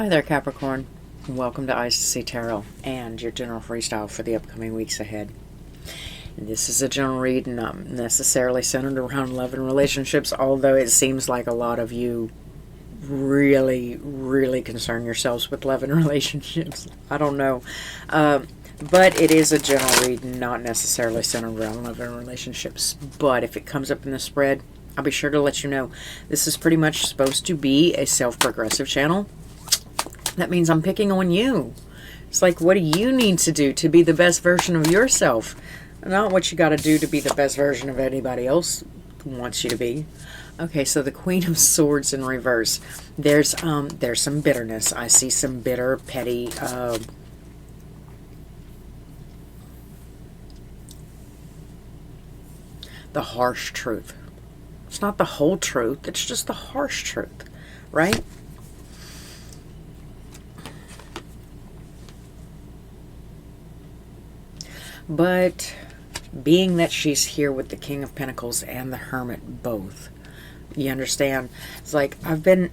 Hi there, Capricorn. Welcome to Eyes to See Tarot and your general freestyle for the upcoming weeks ahead. This is a general read, not necessarily centered around love and relationships, although it seems like a lot of you really concern yourselves with love and relationships. I don't know. But it is a general read, not necessarily centered around love and relationships. But if it comes up in the spread, I'll be sure to let you know. This is pretty much supposed to be a self-progressive channel. That means I'm picking on you. It's like, what do you need to do to be the best version of yourself? Not what you got to do to be the best version of anybody else wants you to be. Okay, so the Queen of Swords in reverse. There's some bitterness. I see some bitter, petty, the harsh truth. It's not the whole truth. It's just the harsh truth, right? But being that she's here with the King of Pentacles and the Hermit both, you understand? It's like I've been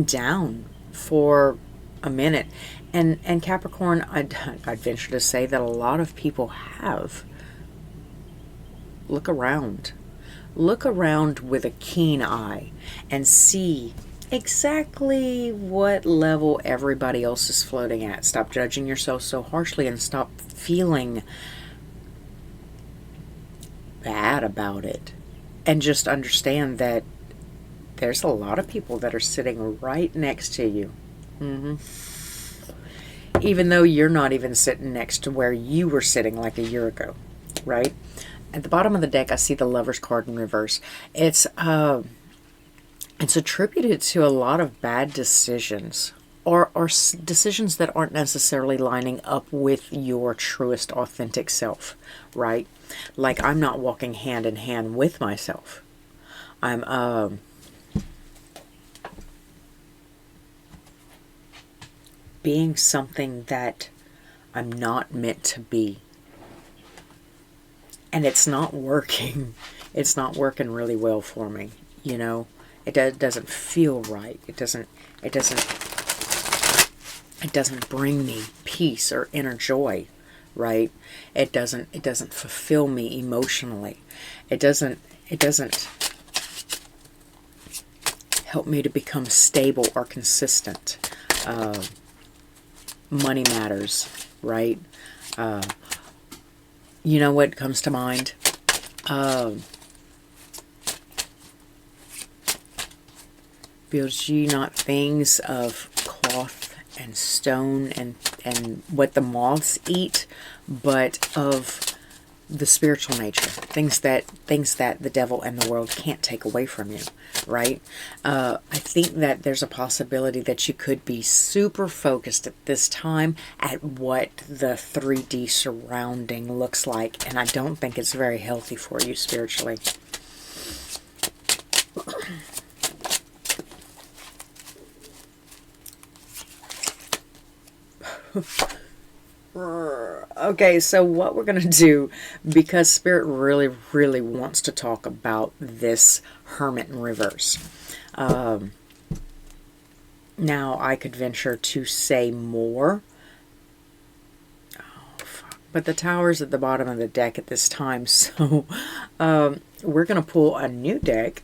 down for a minute. And Capricorn, I'd venture to say that a lot of people have. Look around. Look around with a keen eye and see exactly what level everybody else is floating at. Stop judging yourself so harshly and stop feeling bad about it. And just understand that there's a lot of people that are sitting right next to you. Even though you're not even sitting next to where you were sitting like a year ago, right? At the bottom of the deck, I see the Lover's card in reverse. It's attributed to a lot of bad decisions or decisions that aren't necessarily lining up with your truest, authentic self, right? Like, I'm not walking hand in hand with myself. I'm being something that I'm not meant to be. And it's not working. It's not working really well for me, you know? It doesn't feel right. It doesn't bring me peace or inner joy, right? It doesn't fulfill me emotionally. It doesn't help me to become stable or consistent. Money matters, right? You know what comes to mind? Builds ye not things of cloth and stone and what the moths eat, but of the spiritual nature, things that the devil and the world can't take away from you, right? I think that there's a possibility that you could be super focused at this time at what the 3D surrounding looks like, and I don't think it's very healthy for you spiritually. Okay, so what we're going to do, because Spirit really wants to talk about this Hermit in reverse. Now, I could venture to say more. Oh, fuck. But the Tower's at the bottom of the deck at this time, so we're going to pull a new deck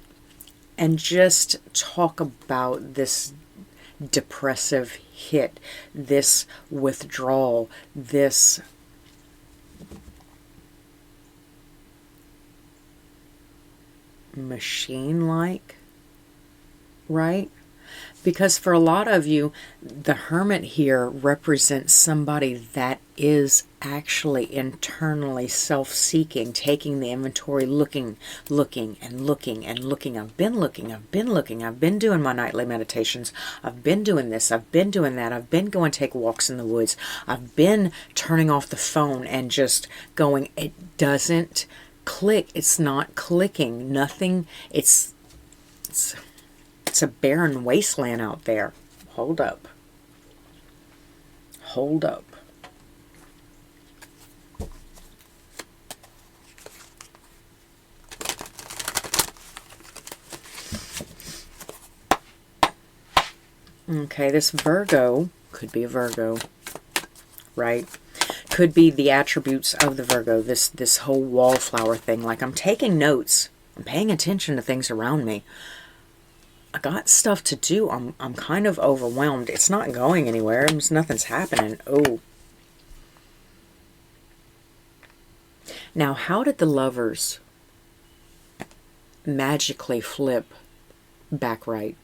and just talk about this depressive hit, this withdrawal, this machine-like, right? Because for a lot of you, the Hermit here represents somebody that is actually internally self-seeking, taking the inventory, looking. I've been looking. I've been doing my nightly meditations. I've been doing this. I've been doing that. I've been going to take walks in the woods. I've been turning off the phone and just going, it doesn't click. It's not clicking. Nothing. It's a barren wasteland out there. Hold up. Okay, this Virgo could be a Virgo, right? Could be the attributes of the Virgo, this whole wallflower thing. Like, I'm taking notes. I'm paying attention to things around me. I got stuff to do. I'm kind of overwhelmed. It's not going anywhere. Nothing's happening. Oh. Now, how did the Lovers magically flip back right?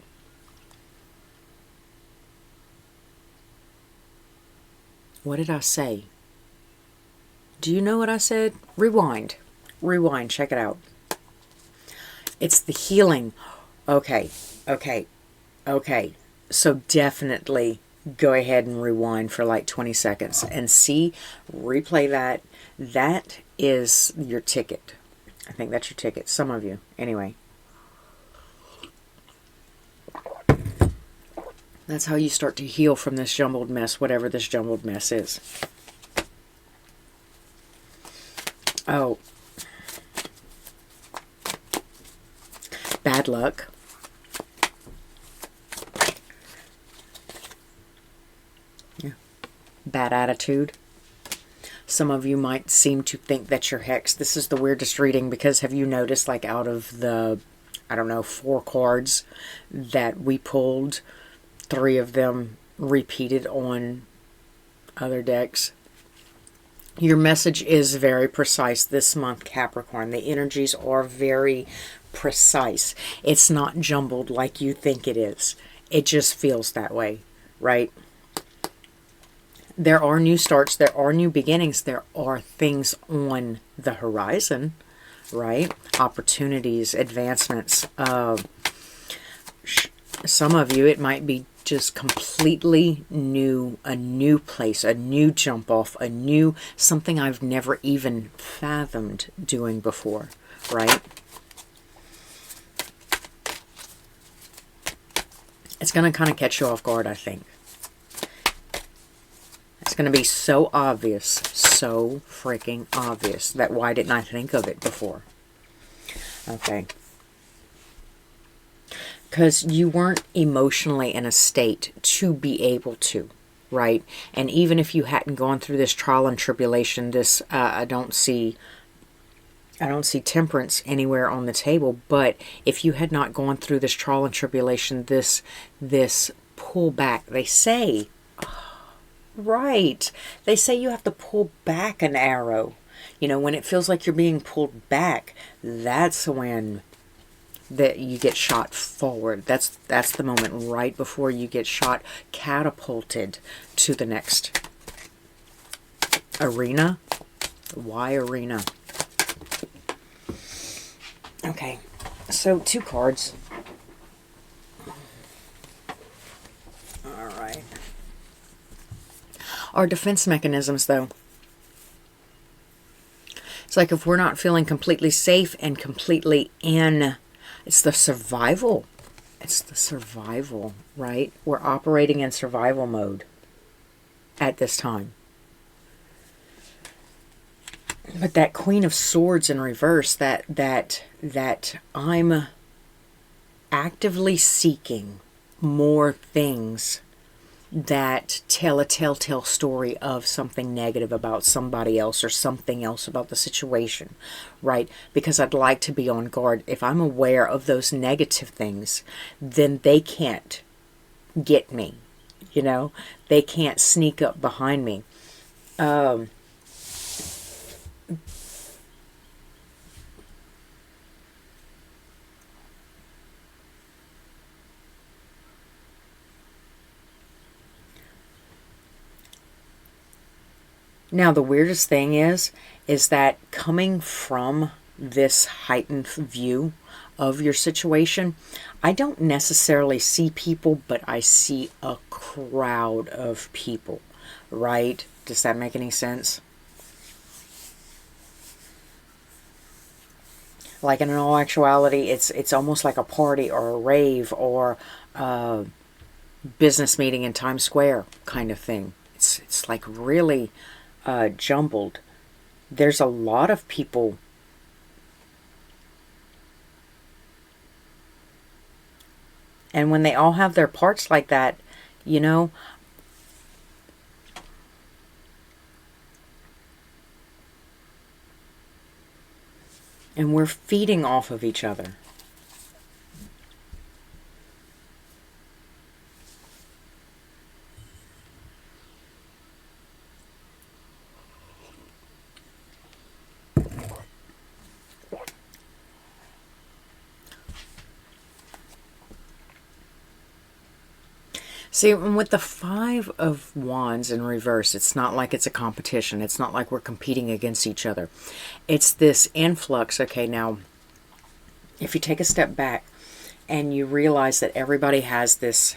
What did I say? Do you know what I said? Rewind. Rewind. Check it out. It's the healing. Okay. Okay. Okay. So definitely go ahead and rewind for like 20 seconds and see, replay that. That is your ticket. I think that's your ticket. Some of you. Anyway. That's how you start to heal from this jumbled mess, whatever this jumbled mess is. Oh. Bad luck. Yeah. Bad attitude. Some of you might seem to think that you're hexed. This is the weirdest reading because have you noticed, like, out of the, I don't know, 4 cards that we pulled, 3 of them repeated on other decks? Your message is very precise this month, Capricorn. The energies are very precise. It's not jumbled like you think it is. It just feels that way, right? There are new starts. There are new beginnings. There are things on the horizon, right? Opportunities, advancements. Some of you, it might be just completely new, a new place, a new jump off, a new, something I've never even fathomed doing before, right? It's going to kind of catch you off guard, I think. It's going to be so obvious, so freaking obvious that why didn't I think of it before? Okay. Because you weren't emotionally in a state to be able to, right? And even if you hadn't gone through this trial and tribulation, this, I don't see temperance anywhere on the table, but if you had not gone through this trial and tribulation, this pull back, they say, right, they say you have to pull back an arrow. You know, when it feels like you're being pulled back, that's when that you get shot forward. That's the moment right before you get shot, catapulted to the next arena. Why arena? Okay, so 2 cards. All right. Our defense mechanisms, though. It's like if we're not feeling completely safe and completely in, it's the survival. It's the survival, right? We're operating in survival mode at this time. But that Queen of Swords in reverse, that I'm actively seeking more things that tell a telltale story of something negative about somebody else or something else about the situation, right? Because I'd like to be on guard. If I'm aware of those negative things, then they can't get me, you know? They can't sneak up behind me. Now, the weirdest thing is that coming from this heightened view of your situation, I don't necessarily see people, but I see a crowd of people, right? Does that make any sense? Like, in all actuality, it's almost like a party or a rave or a business meeting in Times Square kind of thing. It's like really jumbled. There's a lot of people. And when they all have their parts like that, you know. And we're feeding off of each other. See, with the Five of Wands in reverse, it's not like it's a competition. It's not like we're competing against each other. It's this influx. Okay, now, if you take a step back and you realize that everybody has this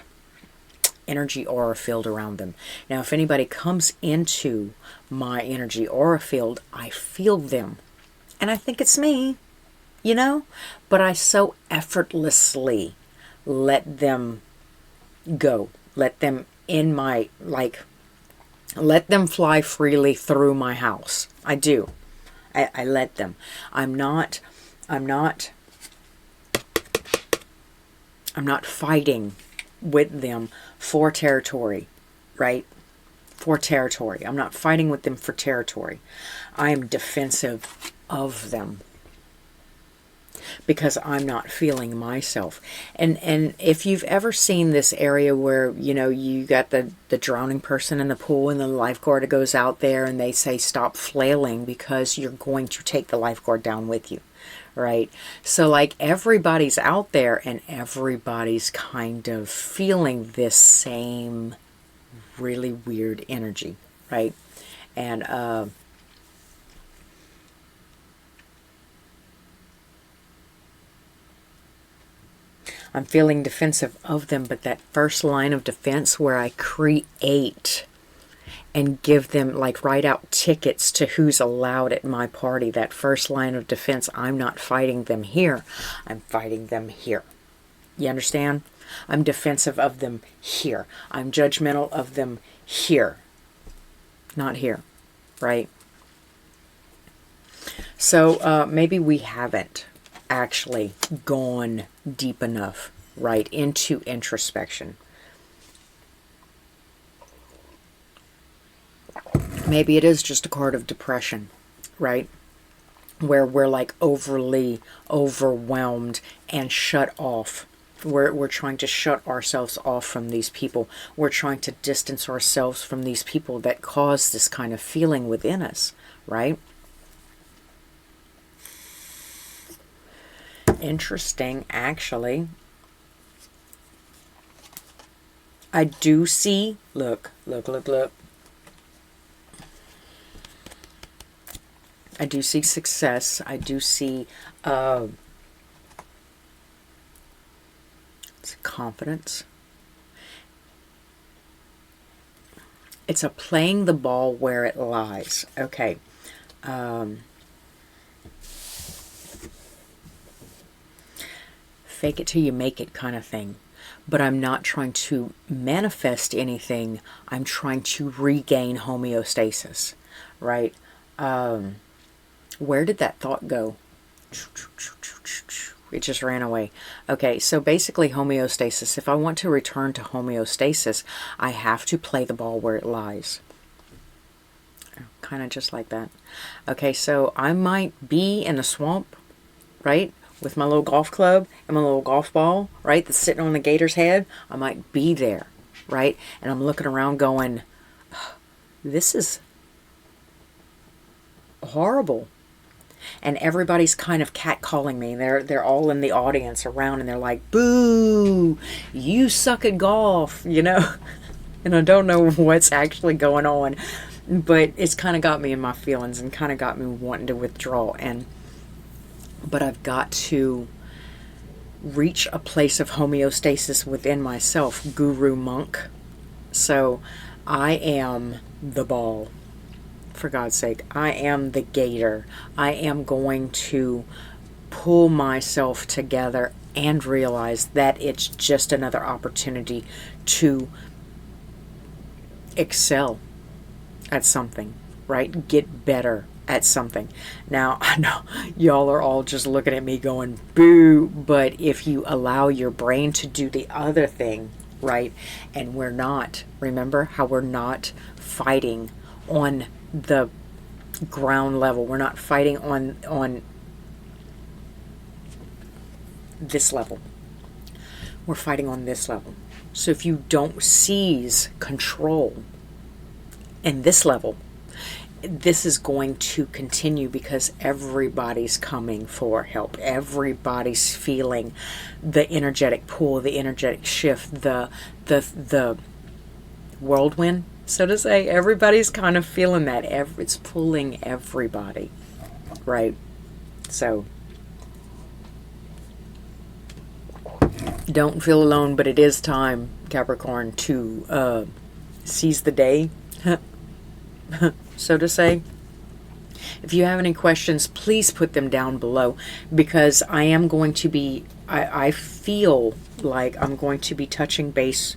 energy aura field around them. Now, if anybody comes into my energy aura field, I feel them. And I think it's me, you know? But I so effortlessly let them go. Let them in my, let them fly freely through my house. I do. I let them. I'm not fighting with them for territory, right? For territory. I'm not fighting with them for territory. I am defensive of them, because I'm not feeling myself. And if you've ever seen this area where, you know, you got the drowning person in the pool and the lifeguard goes out there and they say, stop flailing because you're going to take the lifeguard down with you, right? So like everybody's out there and everybody's kind of feeling this same really weird energy, right? And I'm feeling defensive of them, but that first line of defense where I create and give them, like, write out tickets to who's allowed at my party, that first line of defense, I'm not fighting them here. I'm fighting them here. You understand? I'm defensive of them here. I'm judgmental of them here. Not here, right? So maybe we haven't actually gone deep enough, right, into introspection. Maybe it is just a card of depression, right? Where we're like overly overwhelmed and shut off. We're trying to shut ourselves off from these people. We're trying to distance ourselves from these people that cause this kind of feeling within us, right? Interesting, actually. I do see, look. I do see success. I do see it's confidence. It's a playing the ball where it lies. Okay. Fake it till you make it kind of thing. But I'm not trying to manifest anything. I'm trying to regain homeostasis, right? Where did that thought go? It just ran away. Okay, so basically homeostasis. If I want to return to homeostasis, I have to play the ball where it lies. Kind of just like that. Okay, so I might be in a swamp, right? With my little golf club and my little golf ball, right? That's sitting on the gator's head. I might be there, right? And I'm looking around going, this is horrible. And everybody's kind of catcalling me. They're all in the audience around and they're like, boo, you suck at golf, you know? And I don't know what's actually going on, but it's kind of got me in my feelings and kind of got me wanting to withdraw. But I've got to reach a place of homeostasis within myself, guru monk. So I am the ball. For God's sake, I am the gator. I am going to pull myself together and realize that it's just another opportunity to excel at something, right? Get better at something. Now, I know y'all are all just looking at me going, boo, but if you allow your brain to do the other thing, right? And we're not, remember how we're not fighting on the ground level. We're not fighting on this level. We're fighting on this level. So if you don't seize control in this level, this is going to continue because everybody's coming for help. Everybody's feeling the energetic pull, the energetic shift, the whirlwind, so to say. Everybody's kind of feeling that. It's pulling everybody, right? So don't feel alone, but it is time, Capricorn, to seize the day, so to say. If you have any questions, please put them down below, because I am going to be, I feel like I'm going to be touching base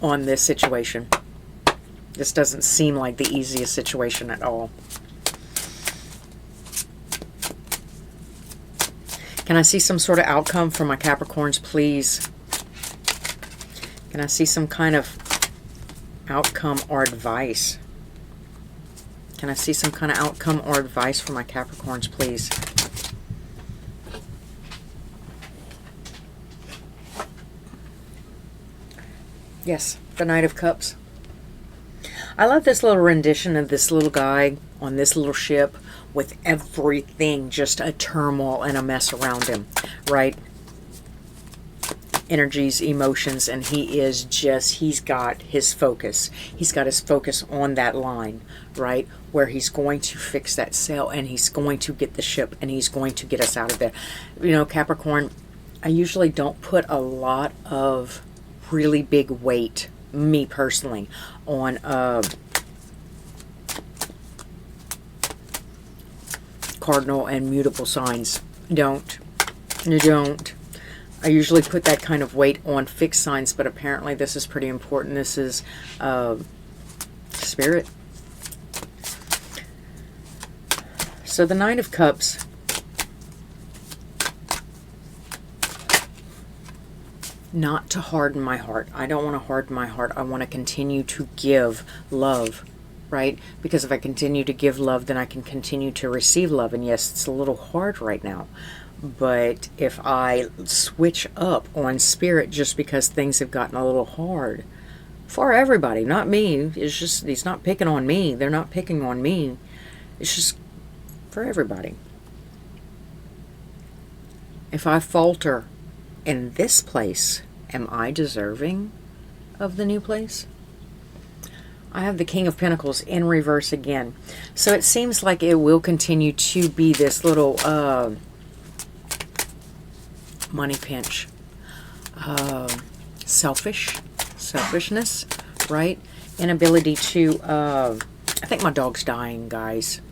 on this situation. This doesn't seem like the easiest situation at all. Can I see some sort of outcome for my Capricorns, please? Can I see some kind of outcome or advice? Can I see some kind of outcome or advice for my Capricorns, please? Yes, the Knight of Cups. I love this little rendition of this little guy on this little ship with everything just a turmoil and a mess around him, right? Energies, emotions, and he's got his focus. He's got his focus on that line, right? Where he's going to fix that sail, and he's going to get the ship, and he's going to get us out of there. You know, Capricorn, I usually don't put a lot of really big weight, me personally, on cardinal and mutable signs. You don't. I usually put that kind of weight on fixed signs, but apparently this is pretty important. This is Spirit. So the Nine of Cups. Not to harden my heart. I don't want to harden my heart. I want to continue to give love, right? Because if I continue to give love, then I can continue to receive love. And yes, it's a little hard right now. But if I switch up on Spirit just because things have gotten a little hard for everybody, not me. It's just, he's not picking on me. They're not picking on me. It's just for everybody. If I falter in this place, am I deserving of the new place? I have the King of Pentacles in reverse again. So it seems like it will continue to be this little money pinch. Selfishness, right? Inability to, I think my dog's dying, guys.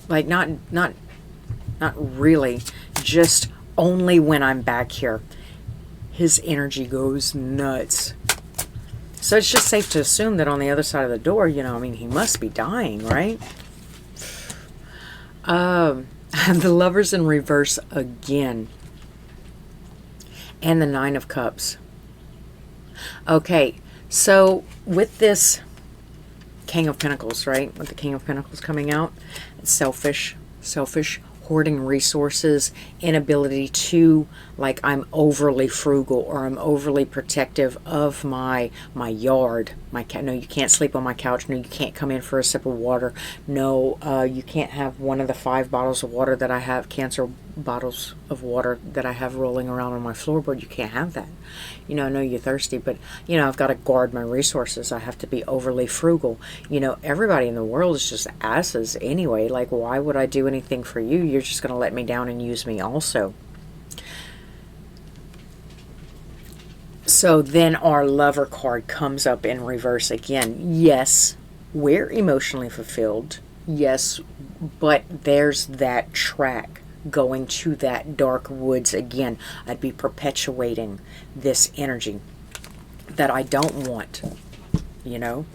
Like, not really, just only when I'm back here. His energy goes nuts. So it's just safe to assume that on the other side of the door, you know, I mean, he must be dying, right? I have the Lovers in reverse again. And the Nine of Cups. Okay, so with this King of Pentacles, right? With the King of Pentacles coming out, it's selfish, hoarding resources, inability to, like, I'm overly frugal or I'm overly protective of my yard. No, you can't sleep on my couch. No, you can't come in for a sip of water. No, you can't have one of the 5 bottles of water that I have, cancer bottles of water that I have rolling around on my floorboard. You can't have that. You know, I know you're thirsty, but, you know, I've got to guard my resources. I have to be overly frugal. You know, everybody in the world is just asses anyway. Like, why would I do anything for you? You're just going to let me down and use me also. So then our Lover card comes up in reverse again. Yes, we're emotionally fulfilled. Yes, but there's that track going to that dark woods again. I'd be perpetuating this energy that I don't want, you know.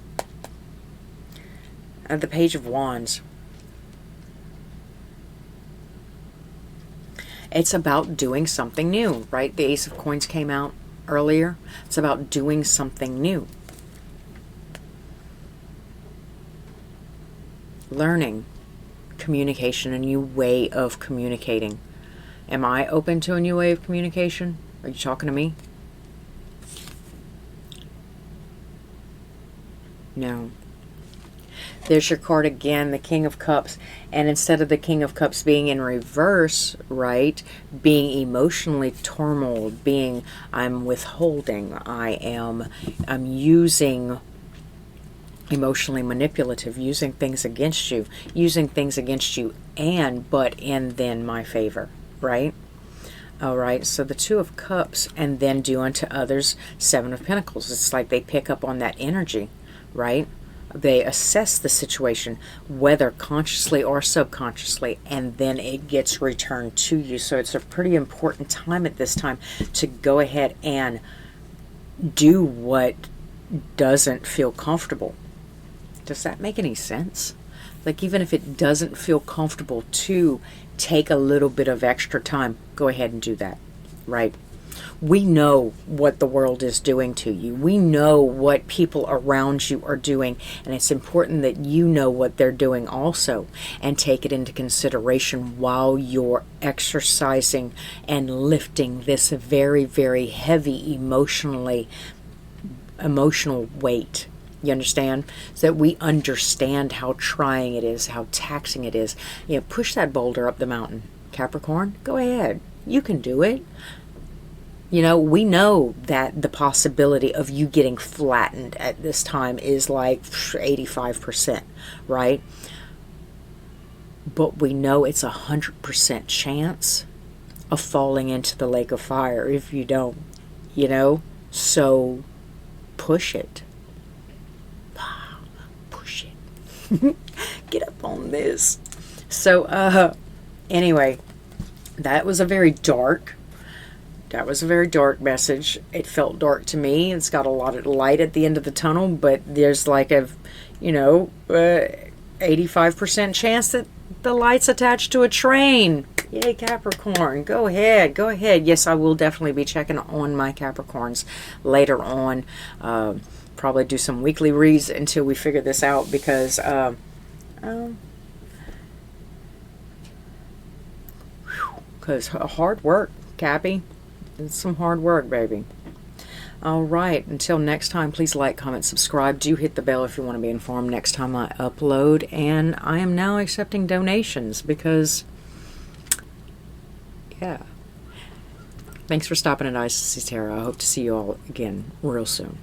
And the Page of Wands. It's about doing something new, right? The Ace of Coins came out earlier. It's about doing something new. Learning, communication, a new way of communicating. Am I open to a new way of communication? Are you talking to me? No. There's your card again, the King of Cups. And instead of the King of Cups being in reverse, right, being emotionally turmoiled, being I'm withholding, I'm using emotionally manipulative, using things against you but in then my favor, right? All right, so the Two of Cups, and then do unto others, Seven of Pentacles. It's like they pick up on that energy, right? They assess the situation, whether consciously or subconsciously, and then it gets returned to you. So it's a pretty important time at this time to go ahead and do what doesn't feel comfortable. Does that make any sense? Like, even if it doesn't feel comfortable to take a little bit of extra time, go ahead and do that, right? We know what the world is doing to you. We know what people around you are doing, and it's important that you know what they're doing also, and take it into consideration while you're exercising and lifting this very, very heavy emotional weight. You understand? So that we understand how trying it is, how taxing it is. You know, push that boulder up the mountain. Capricorn, go ahead. You can do it. You know, we know that the possibility of you getting flattened at this time is like 85%, right? But we know it's 100% chance of falling into the lake of fire if you don't, you know? So push it. Push it. Get up on this. So, anyway, that was a very dark message. It felt dark to me. It's got a lot of light at the end of the tunnel, but there's like a, 85% chance that the light's attached to a train. Yay, Capricorn. Go ahead. Go ahead. Yes, I will definitely be checking on my Capricorns later on. Probably do some weekly reads until we figure this out, because hard work, Cappy. It's some hard work, baby. All right. Until next time, please like, comment, subscribe. Do hit the bell if you want to be informed next time I upload. And I am now accepting donations because, yeah. Thanks for stopping at ICC Tarot. I hope to see you all again real soon.